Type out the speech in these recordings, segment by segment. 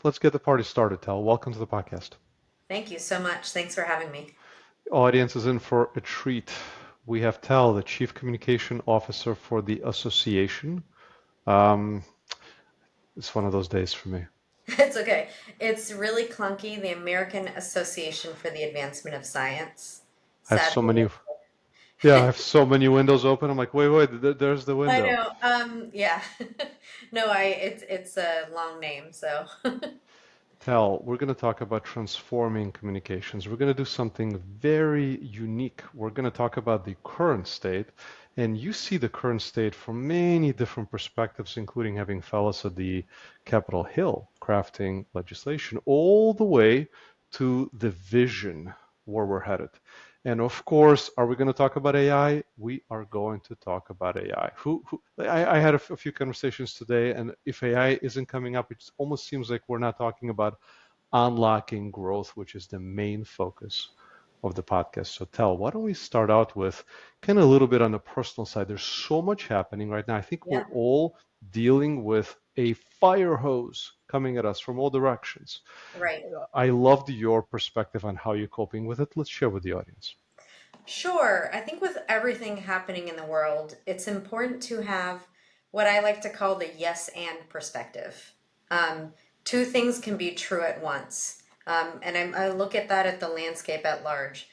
let's get the party started, Tal. Welcome to the podcast. Thank you so much. Thanks for having me. Audience is in for a treat. We have Tal, the Chief Communication Officer for the association. Um, it's one of those days for me. It's okay. It's really clunky. The American Association for the Advancement of Science. I have so Sadly. many, yeah, I have so many windows open. I'm like, wait, there's the I window. know. Yeah. No, it's a long name, so. Tal, we're going to talk about transforming communications. We're going to do something very unique. We're going to talk about the current state, and you see the current state from many different perspectives, including having fellows at the Capitol Hill crafting legislation, all the way to the vision where we're headed. And of course, are we going to talk about AI? We are going to talk about AI. I had a few conversations today, and if AI isn't coming up, it almost seems like we're not talking about unlocking growth, which is the main focus of the podcast. So, Tal, why don't we start out with kind of a little bit on the personal side? There's so much happening right now. I think we're Yeah. all dealing with a fire hose coming at us from all directions. Right. I loved your perspective on how you're coping with it. Let's share with the audience. Sure. I think with everything happening in the world, it's important to have what I like to call the yes and perspective. Um, Two things can be true at once. I look at that at the landscape at large.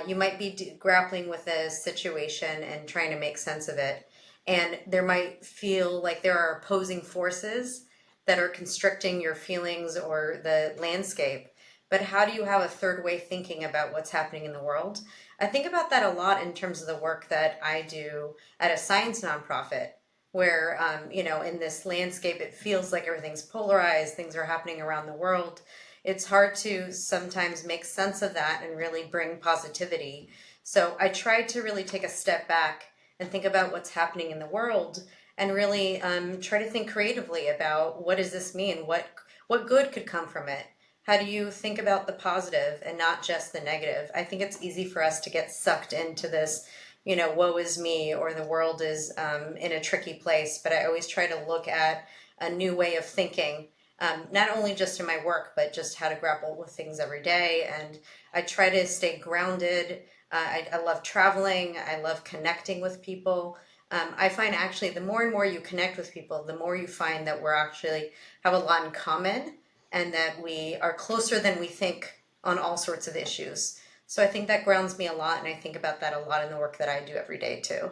You might be grappling with a situation and trying to make sense of it. And there might feel like there are opposing forces that are constricting your feelings or the landscape. But how do you have a third way thinking about what's happening in the world? I think about that a lot in terms of the work that I do at a science nonprofit, where, in this landscape, it feels like everything's polarized, things are happening around the world. It's hard to sometimes make sense of that and really bring positivity. So I try to really take a step back and think about what's happening in the world and really try to think creatively about what does this mean? What good could come from it? How do you think about the positive and not just the negative? I think it's easy for us to get sucked into this, woe is me, or the world is in a tricky place. But I always try to look at a new way of thinking, not only just in my work, but just how to grapple with things every day. And I try to stay grounded. I love traveling, I love connecting with people. I find actually the more and more you connect with people, the more you find that we're actually have a lot in common and that we are closer than we think on all sorts of issues. So I think that grounds me a lot, and I think about that a lot in the work that I do every day too.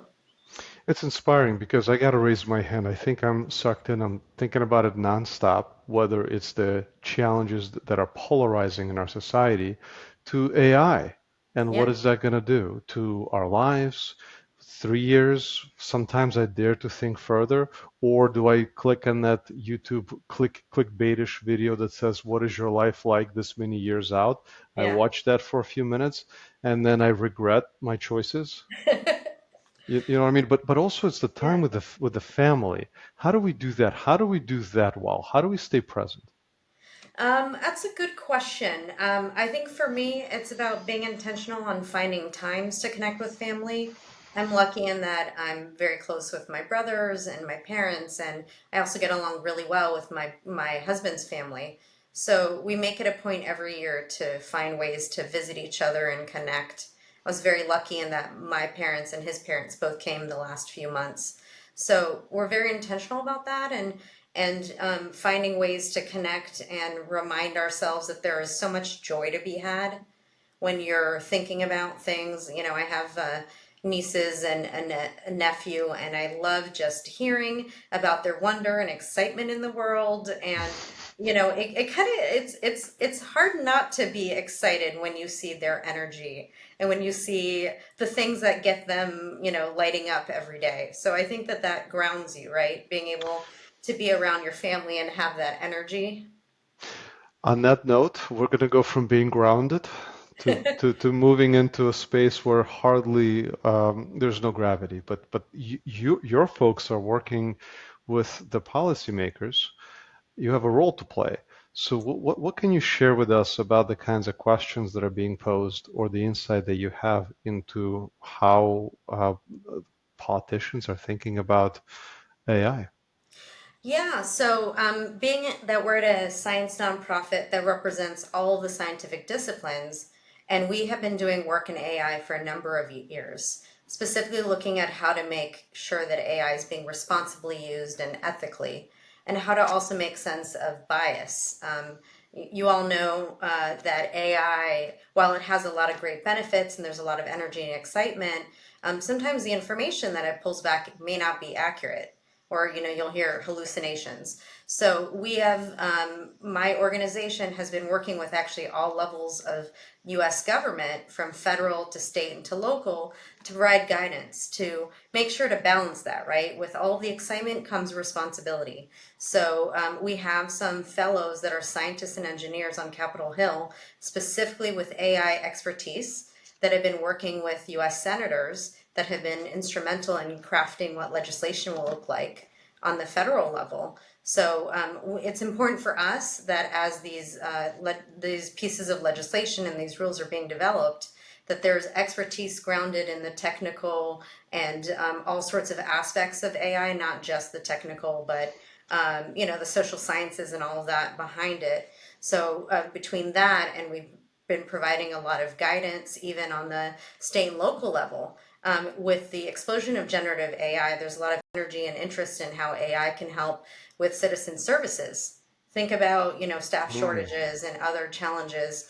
It's inspiring because I got to raise my hand. I think I'm sucked in. I'm thinking about it nonstop, whether it's the challenges that are polarizing in our society to AI and what Yeah. is that going to do to our lives? 3 years, sometimes I dare to think further, or do I click on that YouTube clickbaitish video that says, "What is your life like this many years out?" I Yeah. watch that for a few minutes and then I regret my choices. You know what I mean? But also it's the Yeah. time with the family. How do we do that? How do we do that well? How do we stay present? That's a good question. I think for me, it's about being intentional on finding times to connect with family. I'm lucky in that I'm very close with my brothers and my parents, and I also get along really well with my husband's family. So we make it a point every year to find ways to visit each other and connect. I was very lucky in that my parents and his parents both came the last few months. So we're very intentional about that, and finding ways to connect and remind ourselves that there is so much joy to be had when you're thinking about things. I have nieces and a nephew, and I love just hearing about their wonder and excitement in the world. And it kind of it's hard not to be excited when you see their energy and when you see the things that get them, lighting up every day. So I think that that grounds you, right? Being able to be around your family and have that energy. On that note, we're going to go from being grounded to moving into a space where hardly there's no gravity. But your folks are working with the policymakers. You have a role to play. So what can you share with us about the kinds of questions that are being posed or the insight that you have into how politicians are thinking about AI? Yeah, so being that we're at a science nonprofit that represents all the scientific disciplines, and we have been doing work in AI for a number of years, specifically looking at how to make sure that AI is being responsibly used and ethically, and how to also make sense of bias. You all know that AI, while it has a lot of great benefits and there's a lot of energy and excitement, sometimes the information that it pulls back may not be accurate, or you'll hear hallucinations. So we have my organization has been working with actually all levels of US government, from federal to state and to local, to provide guidance to make sure to balance that, right? With all the excitement comes responsibility. So we have some fellows that are scientists and engineers on Capitol Hill, specifically with AI expertise, that have been working with US senators that have been instrumental in crafting what legislation will look like on the federal level. So it's important for us that as these pieces of legislation and these rules are being developed, that there's expertise grounded in the technical and all sorts of aspects of AI, not just the technical, but the social sciences and all of that behind it. So between that, and we've been providing a lot of guidance even on the state and local level. With the explosion of generative AI, there's a lot of energy and interest in how AI can help with citizen services. Think about, staff Mm. shortages and other challenges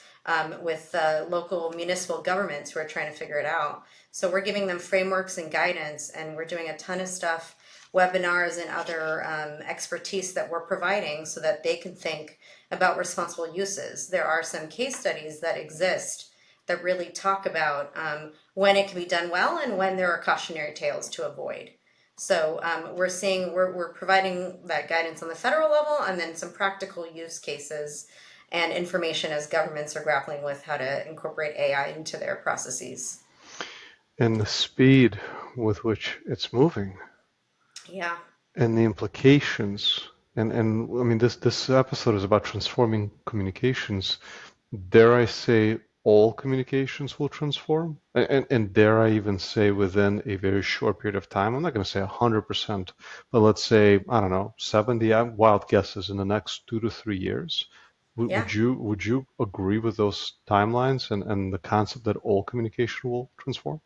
with local municipal governments who are trying to figure it out. So we're giving them frameworks and guidance, and we're doing a ton of stuff, webinars and other expertise that we're providing so that they can think about responsible uses. There are some case studies that exist that really talk about when it can be done well and when there are cautionary tales to avoid. So we're providing that guidance on the federal level, and then some practical use cases and information as governments are grappling with how to incorporate AI into their processes. And the speed with which it's moving Yeah. and the implications. And I mean, this episode is about transforming communications. Dare I say all communications will transform? And dare I even say within a very short period of time? I'm not going to say 100%, but let's say, I don't know, 70 wild guesses in the next 2 to 3 years. Yeah. Would you agree with those timelines and the concept that all communication will transform?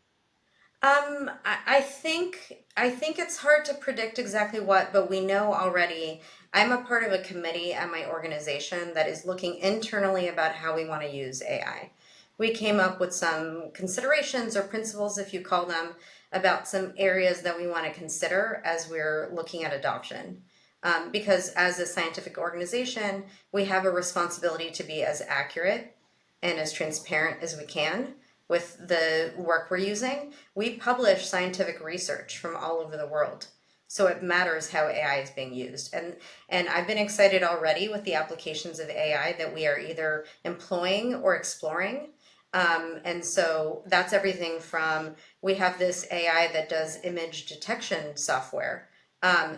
I think it's hard to predict exactly what, but we know already. I'm a part of a committee at my organization that is looking internally about how we want to use AI. We came up with some considerations or principles, if you call them, about some areas that we want to consider as we're looking at adoption. Because as a scientific organization, we have a responsibility to be as accurate and as transparent as we can with the work we're using. We publish scientific research from all over the world. So it matters how AI is being used. And I've been excited already with the applications of AI that we are either employing or exploring. And so that's everything from, we have this AI that does image detection software.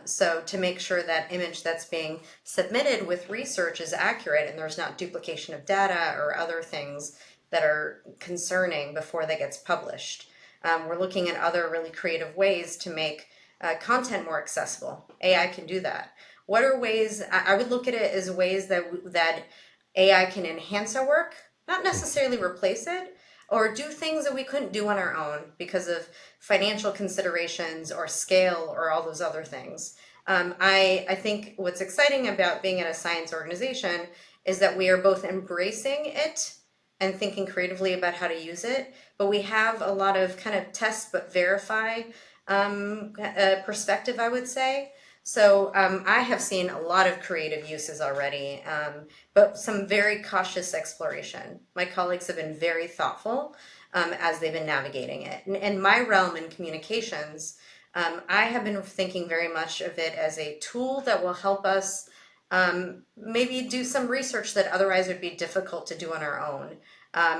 So to make sure that image that's being submitted with research is accurate and there's not duplication of data or other things that are concerning before that gets published. We're looking at other really creative ways to make content more accessible. AI can do that. What are ways? I would look at it as ways that AI can enhance our work, not necessarily replace it, or do things that we couldn't do on our own because of financial considerations or scale or all those other things. I think what's exciting about being at a science organization is that we are both embracing it and thinking creatively about how to use it, but we have a lot of kind of test but verify perspective, I would say. So I have seen a lot of creative uses already, but some very cautious exploration. My colleagues have been very thoughtful as they've been navigating it. In my realm in communications, I have been thinking very much of it as a tool that will help us maybe do some research that otherwise would be difficult to do on our own.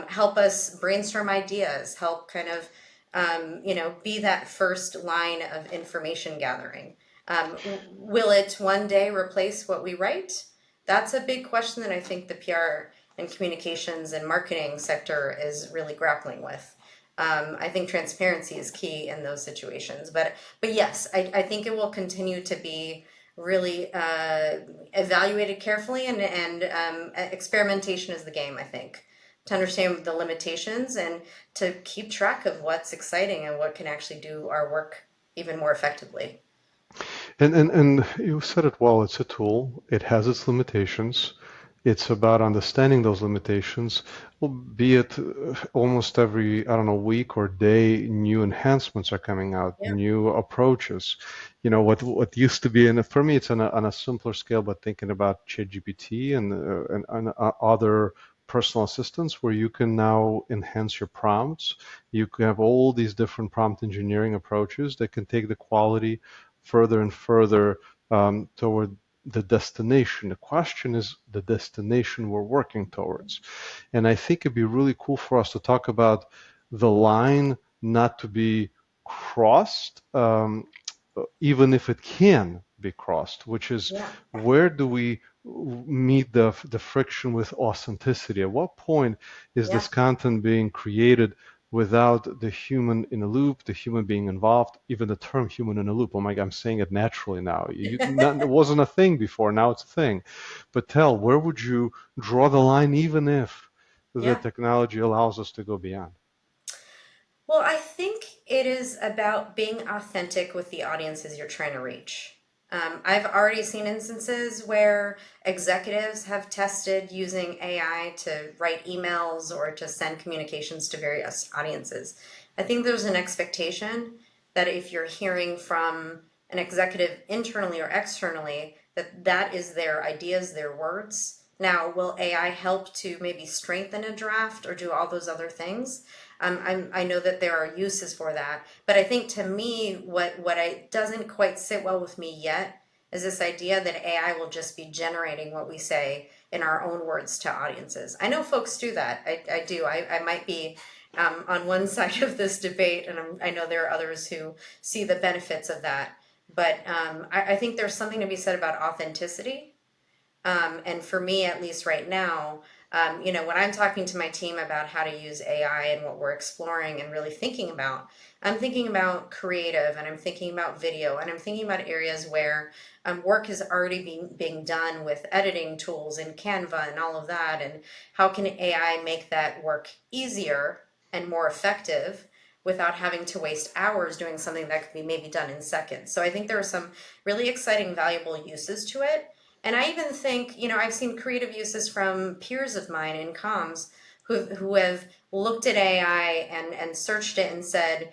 Help us brainstorm ideas, help kind of, be that first line of information gathering. Will it one day replace what we write? That's a big question that I think the PR and communications and marketing sector is really grappling with. I think transparency is key in those situations, but yes, I think it will continue to be really evaluated carefully, and experimentation is the game, I think, to understand the limitations and to keep track of what's exciting and what can actually do our work even more effectively. And you said it well, it's a tool. It has its limitations. It's about understanding those limitations, well, be it almost every, I don't know, week or day, new enhancements are coming out, Yeah, new approaches. What used to be, and for me, it's on a simpler scale, but thinking about ChatGPT and other personal assistants where you can now enhance your prompts. You can have all these different prompt engineering approaches that can take the quality further and further toward the destination. The question is the destination we're working towards. And I think it'd be really cool for us to talk about the line not to be crossed, even if it can be crossed, which is yeah, where do we meet the friction with authenticity? At what point is yeah. this content being created without the human in a loop, the human being involved, even the term human in a loop? Oh my God, I'm saying it naturally now. It wasn't a thing before, now it's a thing. But Tal, where would you draw the line even if the Yeah. technology allows us to go beyond? Well, I think it is about being authentic with the audiences you're trying to reach. I've already seen instances where executives have tested using AI to write emails or to send communications to various audiences. I think there's an expectation that if you're hearing from an executive internally or externally, that that is their ideas, their words. Now, will AI help to maybe strengthen a draft or do all those other things? I know that there are uses for that, but I think to me, what I doesn't quite sit well with me yet is this idea that AI will just be generating what we say in our own words to audiences. I know folks do that. I do. I might be on one side of this debate, and I know there are others who see the benefits of that. But I think there's something to be said about authenticity, and for me, at least right now, when I'm talking to my team about how to use AI and what we're exploring and really thinking about, I'm thinking about creative and I'm thinking about video and I'm thinking about areas where work is already being done with editing tools and Canva and all of that. And how can AI make that work easier and more effective without having to waste hours doing something that could be maybe done in seconds? So I think there are some really exciting, valuable uses to it. And I even think, I've seen creative uses from peers of mine in comms who have looked at AI and searched it and said,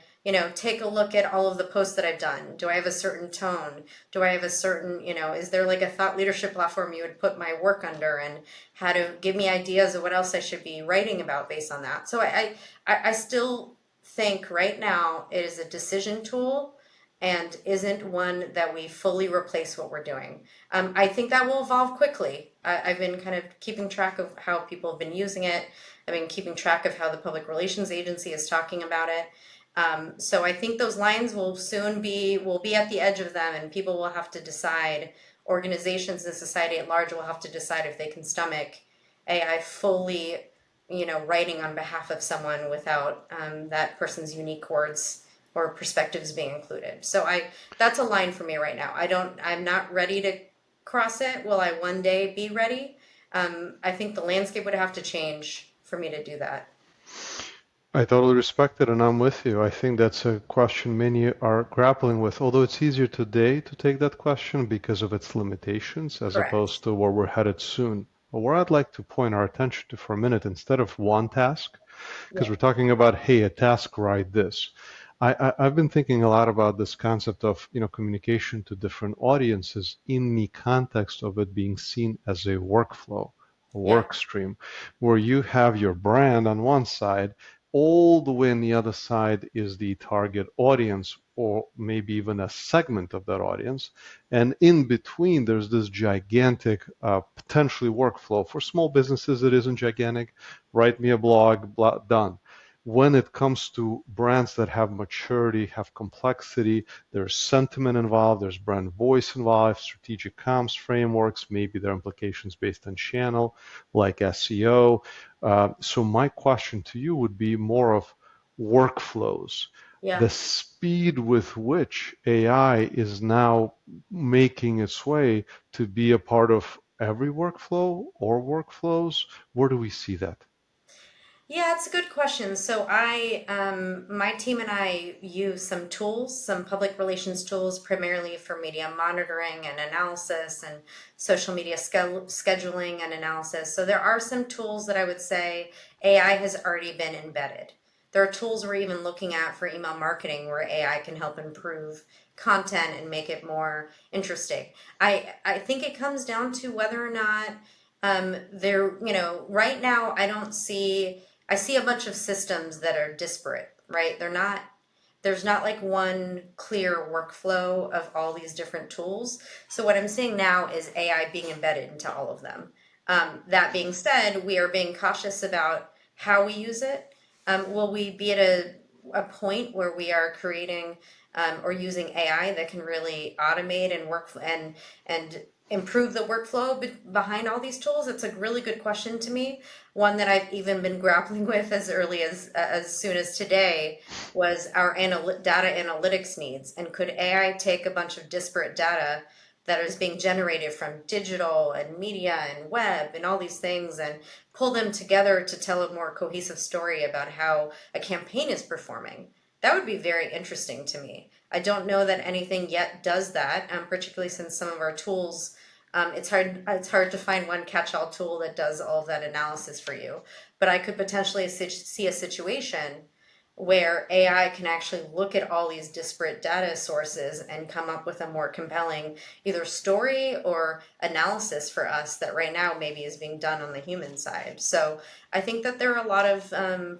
take a look at all of the posts that I've done. Do I have a certain tone? Do I have a certain, is there like a thought leadership platform you would put my work under, and how to give me ideas of what else I should be writing about based on that? So I still think right now it is a decision tool and isn't one that we fully replace what we're doing. I think that will evolve quickly. I've been kind of keeping track of how people have been using it. I've been keeping track of how the Public Relations Agency is talking about it. So I think those lines will be at the edge of them, and people will have to decide. Organizations and society at large will have to decide if they can stomach AI fully, writing on behalf of someone without that person's unique words or perspectives being included. So that's a line for me right now. I'm not ready to cross it. Will I one day be ready? I think the landscape would have to change for me to do that. I totally respect it, and I'm with you. I think that's a question many are grappling with, although it's easier today to take that question because of its limitations as Correct. opposed to where we're headed soon. But where I'd like to point our attention to for a minute, instead of one task, because Yeah. we're talking about, hey, a task, write this. I've been thinking a lot about this concept of communication to different audiences in the context of it being seen as a workflow, a Yeah. work stream, where you have your brand on one side, all the way on the other side is the target audience, or maybe even a segment of that audience. And in between, there's this gigantic, potentially workflow. For small businesses, it isn't gigantic. Write me a blog, blah, done. When it comes to brands that have maturity, have complexity, there's sentiment involved, there's brand voice involved, strategic comms frameworks, maybe there are implications based on channel, like SEO. So my question to you would be more of workflows. Yeah. the speed with which AI is now making its way to be a part of every workflow or workflows? Where do we see that? Yeah, it's a good question. So my team and I use some tools, some public relations tools, primarily for media monitoring and analysis and social media scheduling and analysis. So there are some tools that I would say AI has already been embedded. There are tools we're even looking at for email marketing where AI can help improve content and make it more interesting. I think it comes down to whether or not right now I see a bunch of systems that are disparate, right? There's not like one clear workflow of all these different tools. So what I'm seeing now is AI being embedded into all of them. That being said, we are being cautious about how we use it. Will we be at a point where we are creating or using AI that can really automate and and improve the workflow behind all these tools? It's a really good question to me. One that I've even been grappling with as early as soon as today was our data analytics needs. And could AI take a bunch of disparate data that is being generated from digital and media and web and all these things and pull them together to tell a more cohesive story about how a campaign is performing? That would be very interesting to me. I don't know that anything yet does that, particularly since some of our tools, it's hard to find one catch-all tool that does all of that analysis for you. But I could potentially see a situation where AI can actually look at all these disparate data sources and come up with a more compelling either story or analysis for us that right now maybe is being done on the human side. So I think that there are a lot of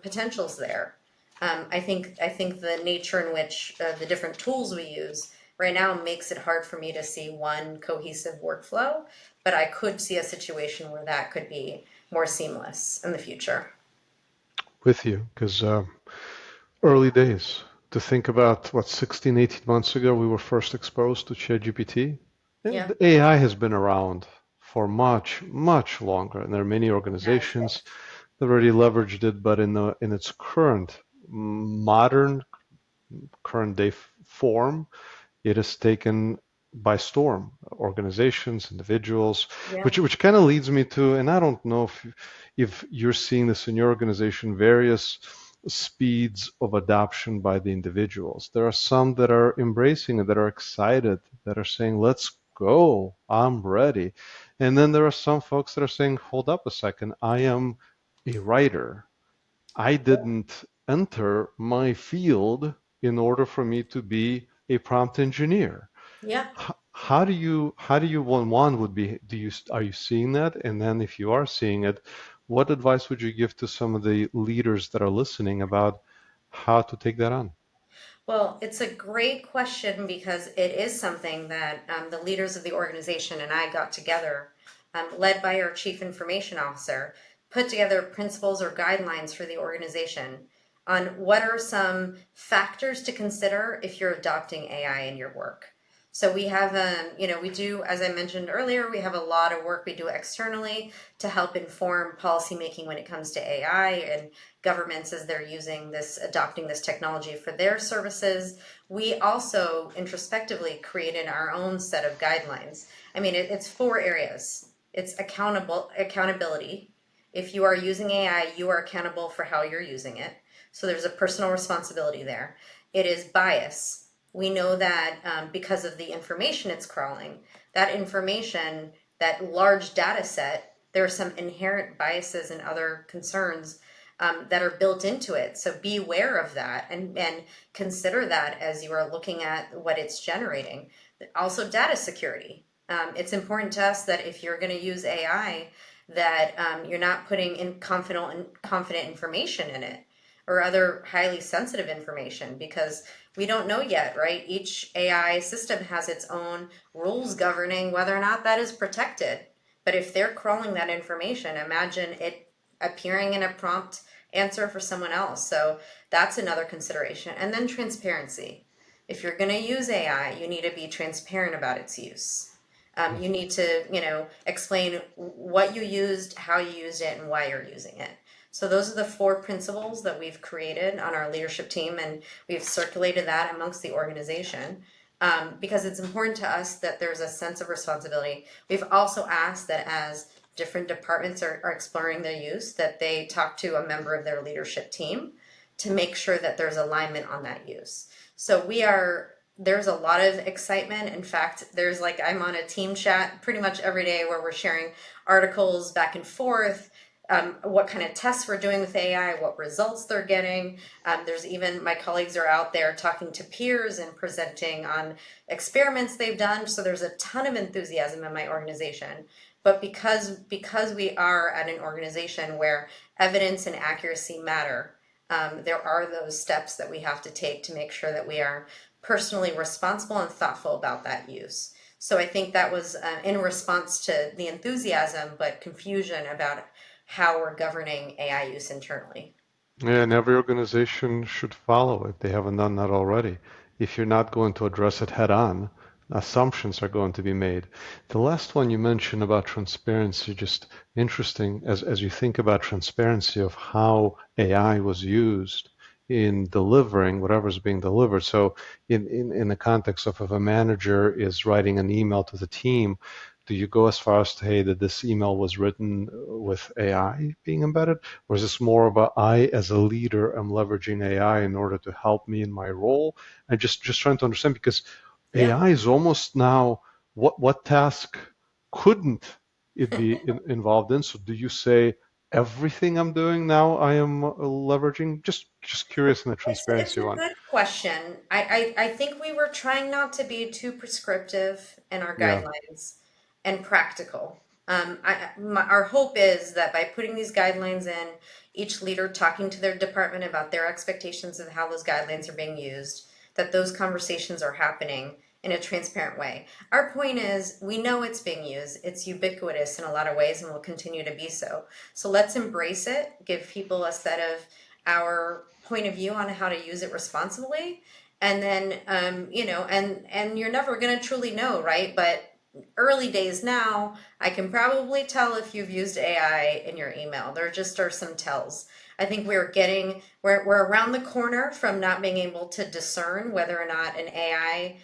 potentials there. I think the nature in which the different tools we use right now makes it hard for me to see one cohesive workflow, but I could see a situation where that could be more seamless in the future. With you, because early days. To think about what 16, 18 months ago we were first exposed to ChatGPT. Yeah, And AI has been around for much, much longer, and there are many has organizations that already leveraged it, but in its current modern current day form, it is taken by storm. Organizations, individuals, yeah, which kind of leads me to, and I don't know if you're seeing this in your organization, various speeds of adoption by the individuals. There are some that are embracing it, that are excited, that are saying, let's go, I'm ready. And then there are some folks that are saying, hold up a second, I am a writer. I didn't enter my field in order for me to be a prompt engineer. yeah. How do you one would be, are you seeing that? And then if you are seeing it, what advice would you give to some of the leaders that are listening about how to take that on? Well, it's a great question because it is something that the leaders of the organization and I got together, led by our chief information officer, put together principles or guidelines for the organization on what are some factors to consider if you're adopting AI in your work. So we have, we do, as I mentioned earlier, we have a lot of work we do externally to help inform policymaking when it comes to AI and governments as they're adopting this technology for their services. We also introspectively created our own set of guidelines. I mean, it's four areas. It's accountability. If you are using AI, you are accountable for how you're using it. So there's a personal responsibility there. It is bias. We know that because of the information it's crawling, that information, that large data set, there are some inherent biases and other concerns that are built into it. So be aware of that and consider that as you are looking at what it's generating. Also, data security. It's important to us that if you're going to use AI, that you're not putting in confident information in it or other highly sensitive information because we don't know yet, right? Each AI system has its own rules governing whether or not that is protected. But if they're crawling that information, imagine it appearing in a prompt answer for someone else. So that's another consideration. And then transparency. If you're going to use AI, you need to be transparent about its use. You need to, explain what you used, how you used it, and why you're using it. So those are the four principles that we've created on our leadership team, and we've circulated that amongst the organization, because it's important to us that there's a sense of responsibility. We've also asked that as different departments are exploring their use, that they talk to a member of their leadership team to make sure that there's alignment on that use. So there's a lot of excitement. In fact, I'm on a team chat pretty much every day where we're sharing articles back and forth, what kind of tests we're doing with AI, what results they're getting. There's even my colleagues are out there talking to peers and presenting on experiments they've done. So there's a ton of enthusiasm in my organization. But because we are at an organization where evidence and accuracy matter, there are those steps that we have to take to make sure that we are personally responsible and thoughtful about that use. So I think that was in response to the enthusiasm, but confusion about how we're governing AI use internally. Yeah, and every organization should follow it. They haven't done that already. If you're not going to address it head on, assumptions are going to be made. The last one you mentioned about transparency, just interesting as you think about transparency of how AI was used in delivering whatever's being delivered. So in the context of if a manager is writing an email to the team, do you go as far as to, hey, that this email was written with AI being embedded? Or is this more about I, as a leader, am leveraging AI in order to help me in my role? And just trying to understand because Yeah. AI is almost now what task couldn't it be involved in? So do you say everything I'm doing now I am leveraging? Just curious in the It's transparency a one. good question. I think we were trying not to be too prescriptive in our Yeah. guidelines and practical. Our hope is that by putting these guidelines in, each leader talking to their department about their expectations of how those guidelines are being used, that those conversations are happening in a transparent way. Our point is we know it's being used, it's ubiquitous in a lot of ways and will continue to be so. So let's embrace it, give people a set of our point of view on how to use it responsibly, and then and you're never going to truly know, right? But early days now, I can probably tell if you've used AI in your email. There just are some tells. I think we're around the corner from not being able to discern whether or not an AI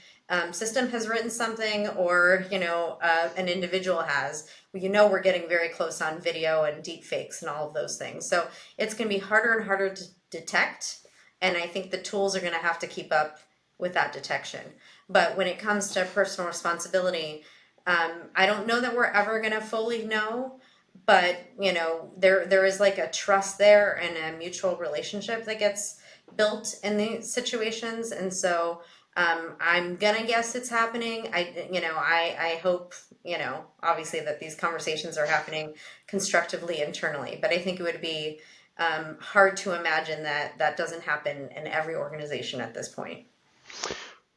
system has written something, or an individual has. We're getting very close on video and deep fakes and all of those things. So it's going to be harder and harder to detect, and I think the tools are going to have to keep up with that detection. But when it comes to personal responsibility, I don't know that we're ever going to fully know, but there is like a trust there and a mutual relationship that gets built in these situations, and so I'm gonna guess it's happening. I hope, obviously that these conversations are happening constructively internally, but I think it would be hard to imagine that that doesn't happen in every organization at this point.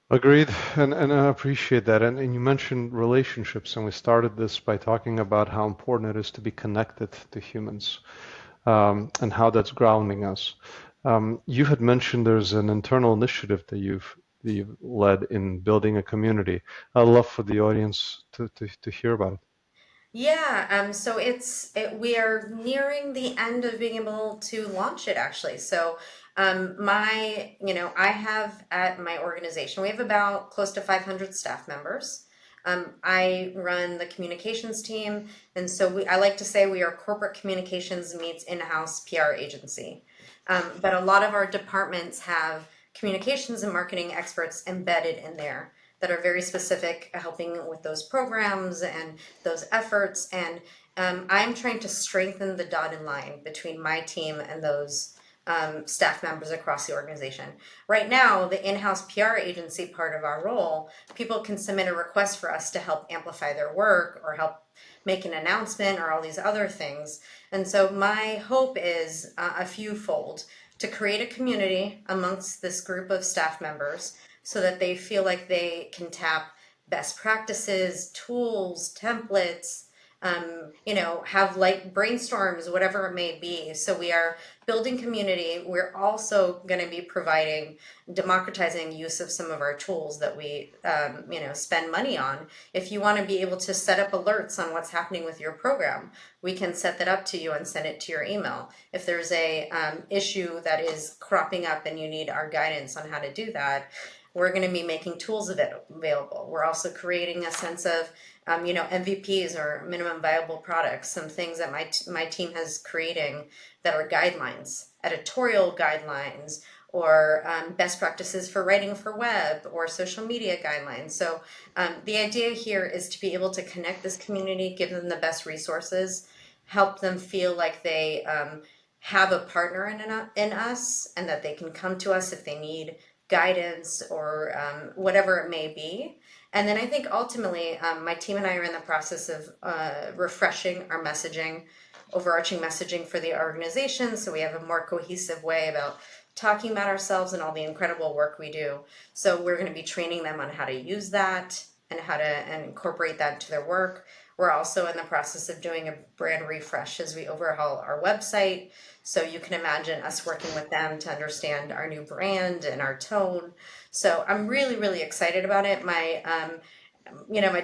Agreed, and I appreciate that. And you mentioned relationships, and we started this by talking about how important it is to be connected to humans, and how that's grounding us. You had mentioned there's an internal initiative that you've led in building a community. I'd love for the audience to hear about it. Yeah, so we are nearing the end of being able to launch it actually. So, I have at my organization, we have about close to 500 staff members. I run the communications team, and so I like to say we are corporate communications meets in-house PR agency. But a lot of our departments have communications and marketing experts embedded in there that are very specific, helping with those programs and those efforts. And I'm trying to strengthen the dotted line between my team and those staff members across the organization. Right now, the in-house PR agency part of our role, people can submit a request for us to help amplify their work or help make an announcement or all these other things. And so my hope is a few fold: to create a community amongst this group of staff members so that they feel like they can tap best practices, tools, templates, have like brainstorms, whatever it may be. So we are building community. We're also going to be providing democratizing use of some of our tools that we, spend money on. If you want to be able to set up alerts on what's happening with your program, we can set that up to you and send it to your email. If there's a issue that is cropping up and you need our guidance on how to do that, we're going to be making tools of it available. We're also creating a sense of MVPs or minimum viable products, some things that my team has creating that are guidelines, editorial guidelines, or best practices for writing for web or social media guidelines. So the idea here is to be able to connect this community, give them the best resources, help them feel like they have a partner in us, and that they can come to us if they need guidance or whatever it may be. And then I think ultimately, my team and I are in the process of refreshing our messaging, overarching messaging for the organization, so we have a more cohesive way about talking about ourselves and all the incredible work we do. So we're going to be training them on how to use that and how to and incorporate that into their work. We're also in the process of doing a brand refresh as we overhaul our website. So you can imagine us working with them to understand our new brand and our tone. So I'm really, really excited about it. My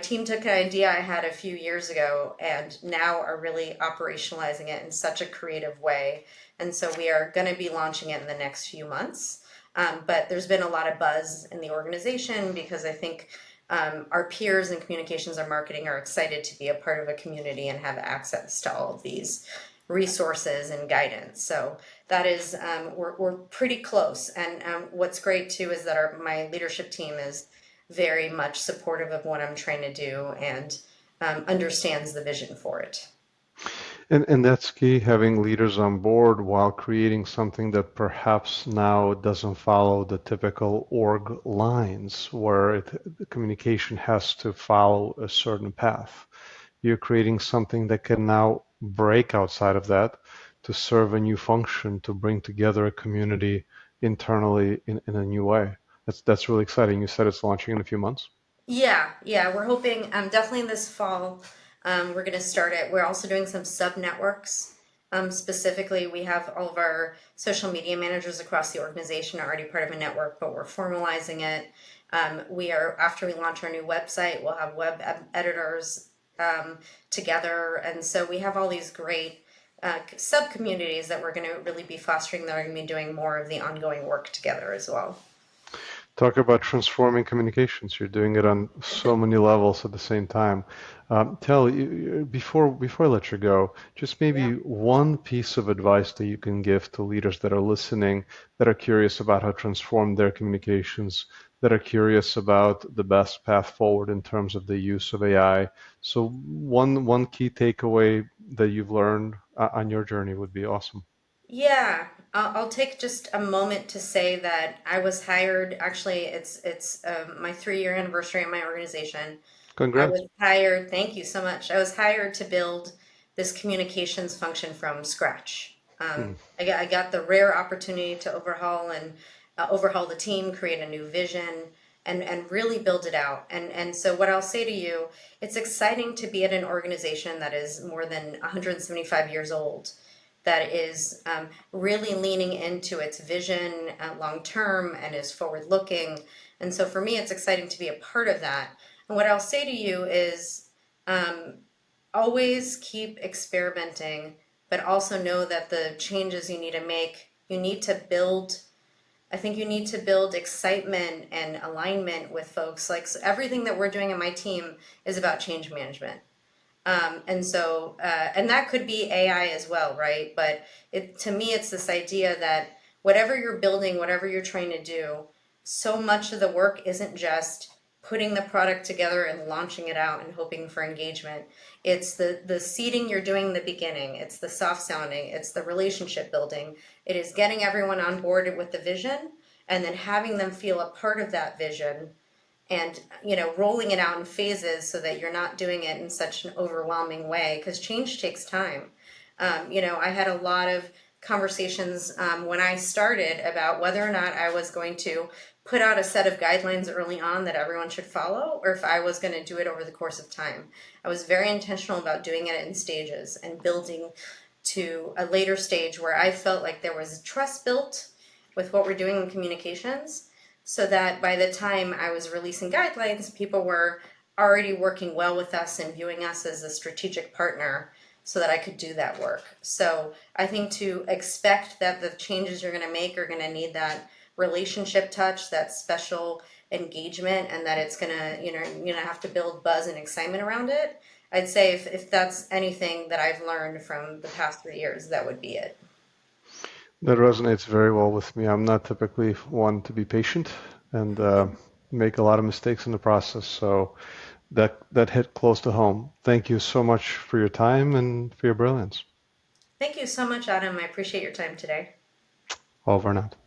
team took an idea I had a few years ago and now are really operationalizing it in such a creative way. And so we are going to be launching it in the next few months. But there's been a lot of buzz in the organization because I think our peers in communications and marketing are excited to be a part of a community and have access to all of these resources and guidance. So that is, we're pretty close. And what's great too is that my leadership team is very much supportive of what I'm trying to do and understands the vision for it. And that's key, having leaders on board while creating something that perhaps now doesn't follow the typical org lines where the communication has to follow a certain path. You're creating something that can now break outside of that to serve a new function, to bring together a community internally in a new way. That's really exciting. You said it's launching in a few months. Yeah, we're hoping definitely this fall we're going to start it. We're also doing some sub networks. Specifically, we have all of our social media managers across the organization are already part of a network, but we're formalizing it. After we launch our new website, we'll have editors together. And so we have all these great sub communities that we're going to really be fostering that are going to be doing more of the ongoing work together as well. Talk about transforming communications. You're doing it on so many levels at the same time. Tell before I let you go, just Yeah. maybe one piece of advice that you can give to leaders that are listening, that are curious about how to transform their communications, that are curious about the best path forward in terms of the use of AI. So one key takeaway that you've learned on your journey would be awesome. Yeah, I'll take just a moment to say that I was hired. Actually, it's my 3 year anniversary in my organization. I Congrats. was hired. Thank you so much. I was hired to build this communications function from scratch. Hmm. I got the rare opportunity to overhaul the team, create a new vision, and really build it out. And so what I'll say to you, it's exciting to be at an organization that is more than 175 years old, that is really leaning into its vision long term and is forward looking. And so for me, it's exciting to be a part of that. And what I'll say to you is um, always keep experimenting, but also know that the changes you need to make, you need to build. I think you need to build excitement and alignment with folks. Like, so everything that we're doing in my team is about change management. And that could be AI as well, right? But to me, it's this idea that whatever you're building, whatever you're trying to do, so much of the work isn't just putting the product together and launching it out and hoping for engagement. It's the seeding you're doing in the beginning. It's the soft sounding. It's the relationship building. It is getting everyone on board with the vision and then having them feel a part of that vision and rolling it out in phases so that you're not doing it in such an overwhelming way because change takes time. I had a lot of conversations when I started about whether or not I was going to put out a set of guidelines early on that everyone should follow, or if I was going to do it over the course of time. I was very intentional about doing it in stages and building to a later stage where I felt like there was trust built with what we're doing in communications, so that by the time I was releasing guidelines, people were already working well with us and viewing us as a strategic partner so that I could do that work. So I think to expect that the changes you're going to make are going to need that relationship touch, that special engagement, and that it's going to, have to build buzz and excitement around it. I'd say if that's anything that I've learned from the past 3 years, that would be it. That resonates very well with me. I'm not typically one to be patient and make a lot of mistakes in the process. So that hit close to home. Thank you so much for your time and for your brilliance. Thank you so much, Adam. I appreciate your time today. Over and out.